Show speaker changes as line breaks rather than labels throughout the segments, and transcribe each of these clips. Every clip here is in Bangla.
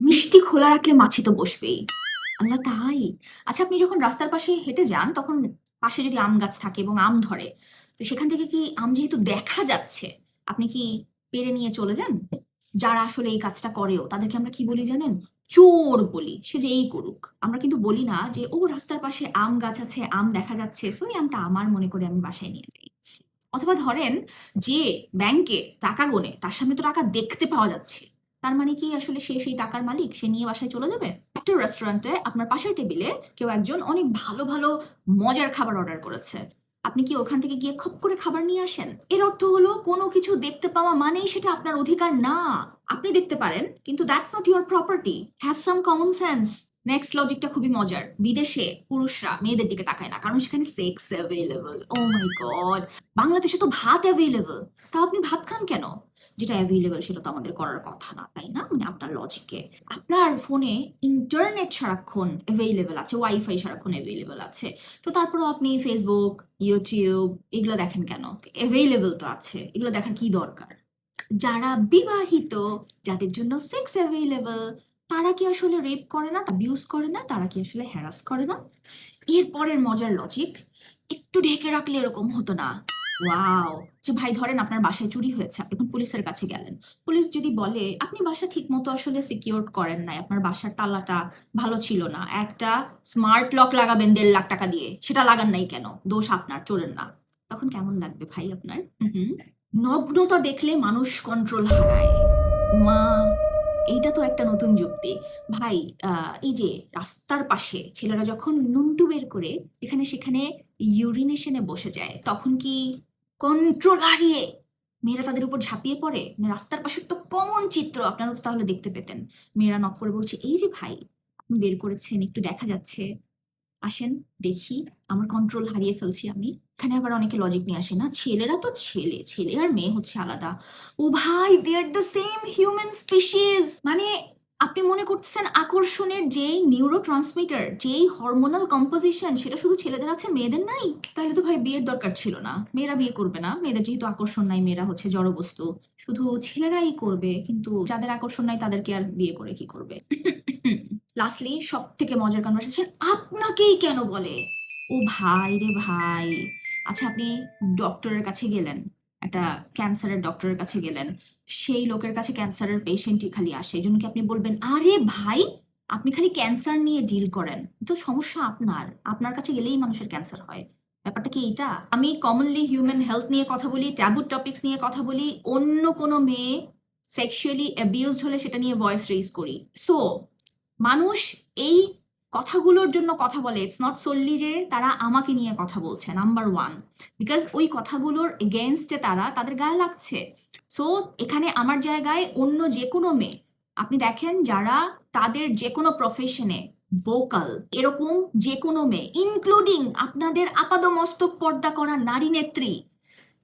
মিষ্টি খোলা রাখলে মাছি তো বসবেই। আল্লাহ তাই! আচ্ছা আপনি যখন রাস্তার পাশে হেঁটে যান তখন পাশে যদি আম গাছ থাকে এবং আম ধরে, তো সেখান থেকে কি আম যেহেতু দেখা যাচ্ছে, আপনি কি পেড়ে নিয়ে চলে যান? যারা আসলে এই কাজটা করেও তাদেরকে আমরা কি বলি জানেন? চোর বলি। সে যেই করুক। আমরা কিন্তু বলি না যে, "ও রাস্তার পাশে আম গাছ আছে, আম দেখা যাচ্ছে। সো এই আমটা আমার মনে করে আমি বাসায় নিয়ে যাই।" অথবা ধরেন যে ব্যাংকে টাকা গোনে, তার সামনে তো টাকা দেখতে পাওয়া যাচ্ছে। তার মানে কি আসলে সে সেই টাকার মালিক? সে নিয়ে বাসায় চলে যাবে? একটা রেস্টুরেন্টে আপনার পাশের টেবিলে কেউ একজন অনেক ভালো, ভালো মজার খাবার অর্ডার করেছে। আপনি কি ওখান থেকে গিয়ে খপ করে খাবার নিয়ে আসেন? এর অর্থ হলো কোনো কিছু দেখতে পাওয়া মানেই সেটা আপনার অধিকার না। আপনি দেখতে পারেন কিন্তু that's not your property. Have some common sense. Next লজিকটা খুবই মজার। বিদেশে পুরুষরা মেয়েদের দিকে তাকায় না। কারণ সেখানে সেক্স অ্যাভেইলেবল। ওহ মাই গড! বাংলাদেশে তো ভাত অ্যাভেইলেবল। তাও আপনি ভাত খান কেন? যেটা অ্যাভেইলেবল সেটা তো আমাদের করার কথা না, তাই না? মানে আপনার লজিকে। আপনার ফোনে ইন্টারনেট সারাক্ষণ অ্যাভেইলেবল আছে, ওয়াইফাই সারাক্ষণ অ্যাভেইলেবল আছে। তো তারপরেও আপনি Facebook, YouTube এগুলো দেখেন কেন? অ্যাভেইলেবল তো আছে। এগুলো দেখার কি দরকার? যারা বিবাহিত, যাদের জন্য সেক্স অ্যাভেইলেবল, তারা কি আসলে রেপ করে না? অ্যাবিউজ করে না? তারা কি আসলে হ্যারাস করে না? এর পরের মজার লজিক, একটু ঢেকে রাখলে এরকম হতো না। ওয়াও! যে ভাই ধরেন আপনার বাসায় চুরি হয়েছে, আপনি এখন পুলিশের কাছে গেলেন। পুলিশ যদি বলে, "আপনি বাসা ঠিকমতো আসলে সিকিউরড করেন নাই। আপনার বাসার তালাটা ভালো ছিল না। একটা স্মার্ট লক লাগাবেন ৳১.৫ লাখ দিয়ে। সেটা লাগান নাই কেন? দোষ আপনার, চোরের না।" তখন কেমন লাগবে ভাই আপনার? হু, হু। নগ্নতা দেখলে মানুষ কন্ট্রোল হারায়। ওমা! এইটা তো একটা নতুন যুক্তি। ভাই আ এই যে রাস্তার পাশে ছেলেরা যখন নুন্টু বের করে যেখানে সেখানে ইউরিনেশন এ বসে যায়, তখন কি কন্ট্রোল হারিয়ে মেয়েরা তাদের উপর ঝাঁপিয়ে পড়ে? মানে রাস্তার পাশের তো কমন চিত্র আপনারাও তো তাহলে দেখতে পেতেন। মেয়েরা নক করে বলছে, "এই যে ভাই, আপনি বের করেছেন, একটু দেখা যাচ্ছে। আসেন দেখি, আমার কন্ট্রোল হারিয়ে ফেলছি আমি।" এখানে আবার অনেকে লজিক নিয়ে আসে, না ছেলেরা তো ছেলে, ছেলে আর মেয়ে হচ্ছে আলাদা। ও ভাই they are the same human species. মানে আপনি মনে করতেছেন আকর্ষণের যেই নিউরোট্রান্সমিটার, যেই হরমোনাল কম্পোজিশন সেটা শুধু ছেলেদের আছে মেয়েদের নাই? তাহলে তো ভাই বিয়ের দরকার ছিল না। মেয়েরা বিয়ে করবে না। মেয়েদের যেহেতু আকর্ষণ নাই, মেয়েরা হচ্ছে জড়বস্তু। শুধু ছেলেরাই করবে। কিন্তু যাদের আকর্ষণ নাই তাদেরকে আর বিয়ে করে কি করবে? লাস্টলি সবথেকে মজার কনভারসেশন আপনাকেই কেন বলে? ও ভাই রে ভাই! আচ্ছা আপনি ডক্টরের কাছে গেলেন। একটা ক্যান্সারের ডক্টরের কাছে গেলেন। সেই লোকের কাছে ক্যান্সারের পেশেন্টই খালি আসে। এজন্য কি আপনি বলবেন, "আরে ভাই! আপনি খালি ক্যান্সার নিয়ে ডিল করেন। তো সমস্যা আপনার। আপনার কাছে গেলেই মানুষের ক্যান্সার হয়।" ব্যাপারটা কি এইটা? আমি কমনলি হিউম্যান হেলথ নিয়ে কথা বলি, ট্যাবু টপিকস নিয়ে কথা বলি। অন্য কোনো মেয়ে সেক্সুয়ালি অ্যাবিউজড হলে সেটা নিয়ে ভয়েস রেইজ করি। সো মানুষ এই কথাগুলোর জন্য কথা বলে। ইটস নট সোললি যে তারা আমাকে নিয়ে কথা বলছে, নাম্বার 1। বিকজ ওই কথাগুলোর এগেইনস্টে তারা তাদের গায়ে লাগছে। সো এখানে আমার জায়গায় অন্য যেকোনো মেয়ে, আপনি দেখেন যারা তাদের যেকোনো প্রফেশনে ভোকাল, এরকম যেকোনো মেয়ে, ইনক্লুডিং আপনাদের আপাদমস্তক পর্দা করা নারী নেত্রী,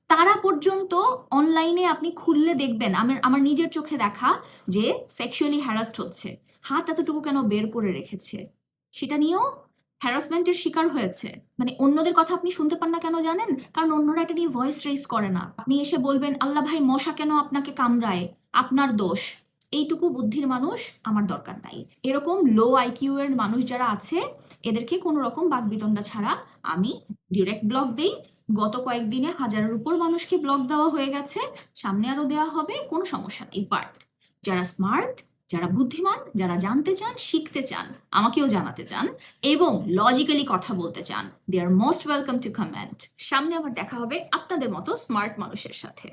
তারা পর্যন্ত অনলাইনে আপনি খুললে দেখবেন আমার আমার নিজের চোখে দেখা যে সেক্সুয়ালি হ্যারাসড হচ্ছে। হাত এতটুকু কেন বের করে রেখেছে? সেটা নিয়েও হ্যারাসমেন্টের শিকার হয়েছে। মানে অন্যদের কথা আপনি শুনতে পান না কেন জানেন? কারণ অন্যরা এটা নিয়ে ভয়েস রেইজ করে না। আপনি এসে বলবেন, "আল্লাহ ভাই মশা কেন আপনাকে কামড়ায়? আপনার দোষ।" এইটুকু বুদ্ধির মানুষ আমার দরকার নাই। এরকম লো আইকিউ এর মানুষ যারা আছে এদেরকে কোনো রকম বাকবিতণ্ডা ছাড়া আমি ডিরেক্ট ব্লক দেই। গত কয়েকদিনে 1000-এর উপর মানুষকে ব্লক দেওয়া হয়ে গেছে। সামনে আরো দেওয়া হবে, কোনো সমস্যা নেই। বাট যারা স্মার্ট, যারা বুদ্ধিমান, যারা জানতে চান, শিখতে চান, আমাকেও জানাতে চান এবং লজিক্যালি কথা বলতে চান, দে আর মোস্ট ওয়েলকাম টু কমেন্ট। সামনে আবার দেখা হবে আপনাদের মতো স্মার্ট মানুষের সাথে।